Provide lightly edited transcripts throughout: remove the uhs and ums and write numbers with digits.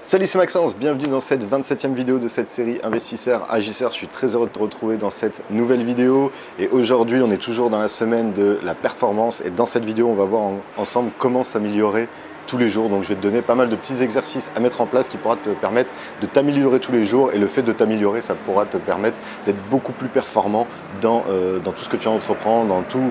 Salut, c'est Maxence, bienvenue dans cette 27e vidéo de cette série Investisseurs Agisseurs. Je suis très heureux de te retrouver dans cette nouvelle vidéo et aujourd'hui on est toujours dans la semaine de la performance et dans cette vidéo on va voir ensemble comment s'améliorer tous les jours. Donc je vais te donner pas mal de petits exercices à mettre en place qui pourra te permettre de t'améliorer tous les jours et le fait de t'améliorer ça pourra te permettre d'être beaucoup plus performant dans tout ce que tu entreprends, dans tous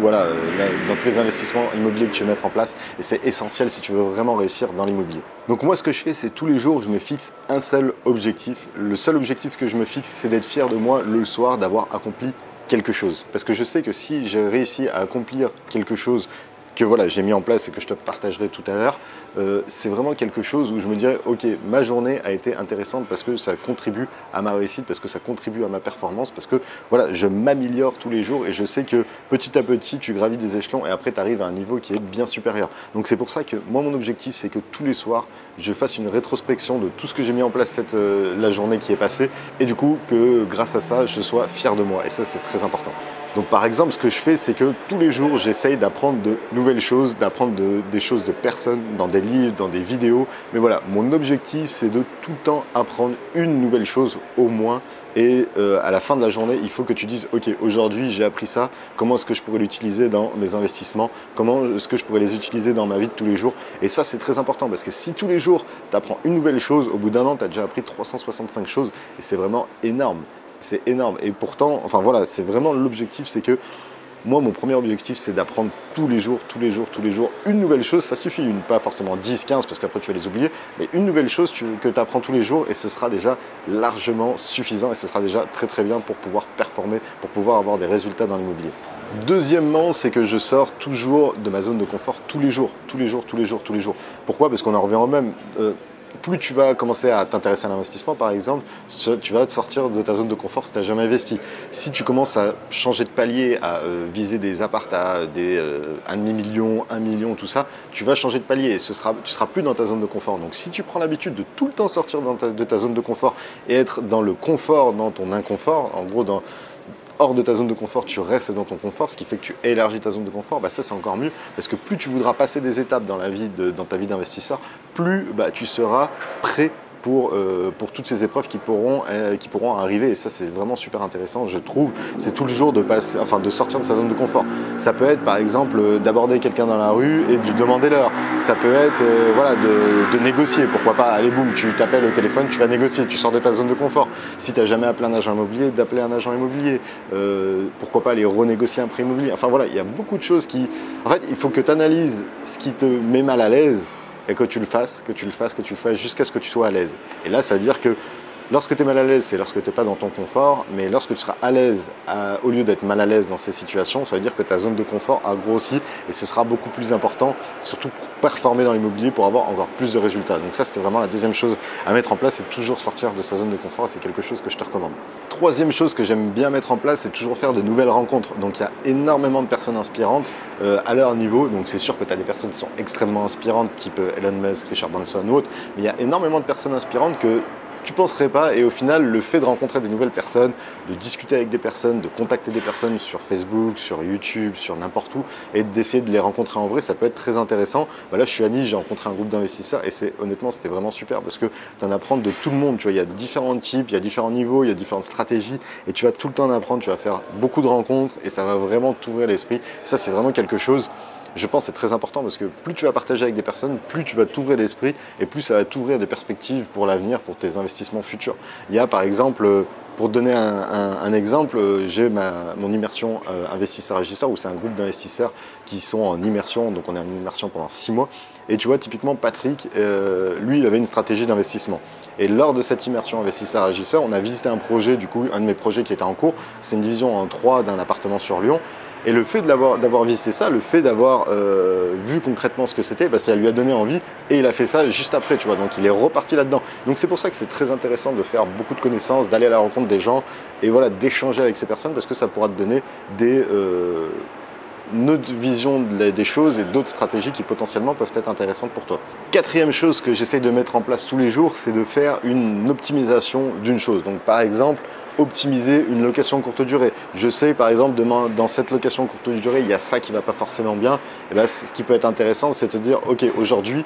les investissements immobiliers que tu veux mettre en place et c'est essentiel si tu veux vraiment réussir dans l'immobilier. Donc moi ce que je fais c'est tous les jours je me fixe un seul objectif. Le seul objectif que je me fixe c'est d'être fier de moi le soir d'avoir accompli quelque chose. Parce que je sais que si j'ai réussi à accomplir quelque chose que voilà, j'ai mis en place et que je te partagerai tout à l'heure, c'est vraiment quelque chose où je me dirais ok, ma journée a été intéressante parce que ça contribue à ma réussite, parce que ça contribue à ma performance, parce que voilà, je m'améliore tous les jours et je sais que petit à petit tu gravis des échelons et après tu arrives à un niveau qui est bien supérieur. Donc c'est pour ça que moi mon objectif c'est que tous les soirs je fasse une rétrospection de tout ce que j'ai mis en place la journée qui est passée et du coup que grâce à ça je sois fier de moi et ça c'est très important. Donc par exemple ce que je fais c'est que tous les jours j'essaye d'apprendre de nouvelles choses, d'apprendre des choses de personnes, dans des livres, dans des vidéos. Mais voilà, mon objectif c'est de tout le temps apprendre une nouvelle chose au moins. Et à la fin de la journée, il faut que tu dises ok, aujourd'hui j'ai appris ça, comment est-ce que je pourrais l'utiliser dans mes investissements, comment est-ce que je pourrais les utiliser dans ma vie de tous les jours. Et ça c'est très important parce que si tous les jours tu apprends une nouvelle chose, au bout d'un an tu as déjà appris 365 choses et c'est vraiment énorme. C'est énorme et pourtant, enfin voilà, c'est vraiment l'objectif, c'est que moi, mon premier objectif, c'est d'apprendre tous les jours, une nouvelle chose, ça suffit, pas forcément 10, 15, parce qu'après tu vas les oublier, mais une nouvelle chose que tu apprends tous les jours et ce sera déjà largement suffisant et ce sera déjà très très bien pour pouvoir performer, pour pouvoir avoir des résultats dans l'immobilier. Deuxièmement, c'est que je sors toujours de ma zone de confort tous les jours. Pourquoi? Parce qu'on en revient au même. Plus tu vas commencer à t'intéresser à l'investissement, par exemple, tu vas te sortir de ta zone de confort si tu n'as jamais investi. Si tu commences à changer de palier, à viser des apparts à des 1,5 million, 1 million, tout ça, tu vas changer de palier et tu seras plus dans ta zone de confort. Donc si tu prends l'habitude de tout le temps sortir de ta zone de confort et être dans le confort, dans ton inconfort, en gros hors de ta zone de confort, tu restes dans ton confort, ce qui fait que tu élargis ta zone de confort, ça c'est encore mieux parce que plus tu voudras passer des étapes dans ta vie d'investisseur, plus tu seras prêt pour toutes ces épreuves qui pourront arriver et ça c'est vraiment super intéressant je trouve, c'est tout le jour de sortir de sa zone de confort. Ça peut être par exemple d'aborder quelqu'un dans la rue et de lui demander l'heure, ça peut être de négocier, pourquoi pas, allez boum, tu t'appelles au téléphone, tu vas négocier, tu sors de ta zone de confort. Si tu n'as jamais appelé un agent immobilier, d'appeler un agent immobilier, pourquoi pas aller renégocier un prêt immobilier, enfin voilà, il y a beaucoup de choses en fait il faut que tu analyses ce qui te met mal à l'aise et que tu le fasses jusqu'à ce que tu sois à l'aise. Et là, ça veut dire que lorsque tu es mal à l'aise, c'est lorsque tu n'es pas dans ton confort, mais lorsque tu seras à l'aise, au lieu d'être mal à l'aise dans ces situations, ça veut dire que ta zone de confort a grossi et ce sera beaucoup plus important, surtout pour performer dans l'immobilier, pour avoir encore plus de résultats. Donc ça, c'était vraiment la deuxième chose à mettre en place, c'est toujours sortir de sa zone de confort, c'est quelque chose que je te recommande. Troisième chose que j'aime bien mettre en place, c'est toujours faire de nouvelles rencontres. Donc il y a énormément de personnes inspirantes à leur niveau, donc c'est sûr que tu as des personnes qui sont extrêmement inspirantes, type Elon Musk, Richard Branson ou autre, mais il y a énormément de personnes inspirantes que tu ne penserais pas et au final le fait de rencontrer des nouvelles personnes, de discuter avec des personnes, de contacter des personnes sur Facebook, sur YouTube, sur n'importe où et d'essayer de les rencontrer en vrai, ça peut être très intéressant. Là je suis à Nice, j'ai rencontré un groupe d'investisseurs et honnêtement c'était vraiment super parce que tu en apprends de tout le monde, tu vois, il y a différents types, il y a différents niveaux, il y a différentes stratégies et tu vas tout le temps en apprendre, tu vas faire beaucoup de rencontres et ça va vraiment t'ouvrir l'esprit. Ça c'est vraiment quelque chose, je pense, c'est très important parce que plus tu vas partager avec des personnes, plus tu vas t'ouvrir l'esprit et plus ça va t'ouvrir des perspectives pour l'avenir, pour tes investissements futurs. Il y a par exemple, pour te donner un exemple, j'ai mon immersion investisseur-agisseur où c'est un groupe d'investisseurs qui sont en immersion, donc on est en immersion pendant 6 mois. Et tu vois, typiquement Patrick, lui, il avait une stratégie d'investissement. Et lors de cette immersion investisseur-agisseur, on a visité un projet, du coup, un de mes projets qui était en cours. C'est une division en 3 d'un appartement sur Lyon. Et le fait d'avoir visité ça, le fait d'avoir vu concrètement ce que c'était, ça lui a donné envie et il a fait ça juste après, tu vois. Donc il est reparti là-dedans. Donc c'est pour ça que c'est très intéressant de faire beaucoup de connaissances, d'aller à la rencontre des gens et voilà, d'échanger avec ces personnes parce que ça pourra te donner une autre vision des choses et d'autres stratégies qui potentiellement peuvent être intéressantes pour toi. Quatrième chose que j'essaie de mettre en place tous les jours, c'est de faire une optimisation d'une chose. Donc par exemple, optimiser une location courte durée. Je sais par exemple dans cette location courte durée, il y a ça qui va pas forcément bien. Et là, ce qui peut être intéressant, c'est de te dire ok, aujourd'hui,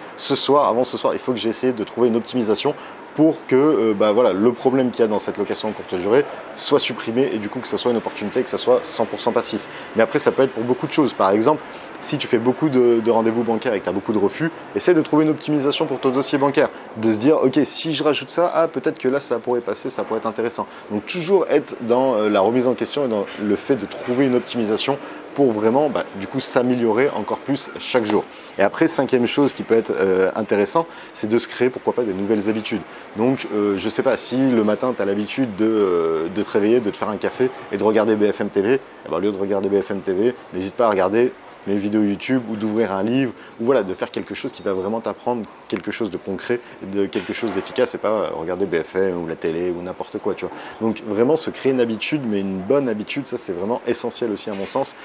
avant ce soir, il faut que j'essaie de trouver une optimisation pour que voilà, le problème qu'il y a dans cette location courte durée soit supprimé et du coup que ça soit une opportunité, que ça soit 100% passif. Mais après, ça peut être pour beaucoup de choses. Par exemple, si tu fais beaucoup de rendez-vous bancaires et que tu as beaucoup de refus, essaie de trouver une optimisation pour ton dossier bancaire. De se dire, ok, si je rajoute ça, ah, peut-être que là, ça pourrait passer, ça pourrait être intéressant. Donc toujours être dans la remise en question et dans le fait de trouver une optimisation pour vraiment, du coup, s'améliorer encore plus chaque jour. Et après, cinquième chose qui peut être intéressant, c'est de se créer, pourquoi pas, des nouvelles habitudes. Donc, je sais pas, si le matin, tu as l'habitude de te réveiller, de te faire un café et de regarder BFM TV, au lieu de regarder BFM TV, n'hésite pas à regarder mes vidéos YouTube ou d'ouvrir un livre ou voilà, de faire quelque chose qui va vraiment t'apprendre quelque chose de concret, de quelque chose d'efficace et pas regarder BFM ou la télé ou n'importe quoi, tu vois. Donc vraiment se créer une habitude, mais une bonne habitude, ça c'est vraiment essentiel aussi à mon sens.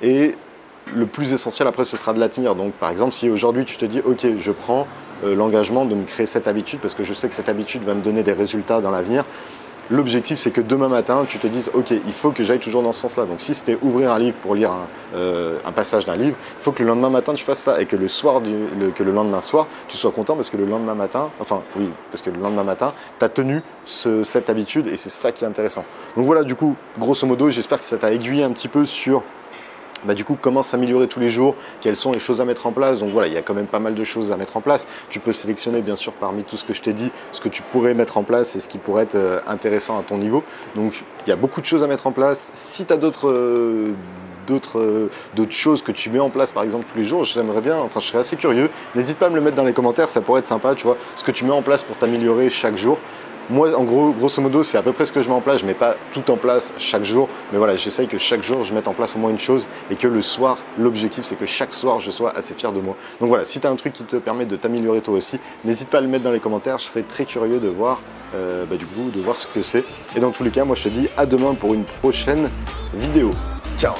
Et le plus essentiel après ce sera de la tenir. Donc par exemple, si aujourd'hui tu te dis ok, je prends l'engagement de me créer cette habitude parce que je sais que cette habitude va me donner des résultats dans l'avenir. L'objectif, c'est que demain matin, tu te dises, ok, il faut que j'aille toujours dans ce sens-là. Donc, si c'était ouvrir un livre pour lire un passage d'un livre, il faut que le lendemain matin, tu fasses ça et que le lendemain soir, tu sois content parce que le lendemain matin, tu as tenu cette habitude et c'est ça qui est intéressant. Donc voilà, du coup, grosso modo, j'espère que ça t'a aiguillé un petit peu sur du coup, comment s'améliorer tous les jours, quelles sont les choses à mettre en place. Donc voilà, il y a quand même pas mal de choses à mettre en place. Tu peux sélectionner bien sûr parmi tout ce que je t'ai dit, ce que tu pourrais mettre en place et ce qui pourrait être intéressant à ton niveau. Donc il y a beaucoup de choses à mettre en place. Si tu as d'autres choses que tu mets en place par exemple tous les jours, j'aimerais bien, je serais assez curieux. N'hésite pas à me le mettre dans les commentaires, ça pourrait être sympa, tu vois, ce que tu mets en place pour t'améliorer chaque jour. Moi, en gros, grosso modo, c'est à peu près ce que je mets en place. Je ne mets pas tout en place chaque jour, mais voilà, j'essaye que chaque jour, je mette en place au moins une chose et que le soir, l'objectif, c'est que chaque soir, je sois assez fier de moi. Donc voilà, si tu as un truc qui te permet de t'améliorer toi aussi, n'hésite pas à le mettre dans les commentaires. Je serais très curieux de voir, de voir ce que c'est. Et dans tous les cas, moi, je te dis à demain pour une prochaine vidéo. Ciao!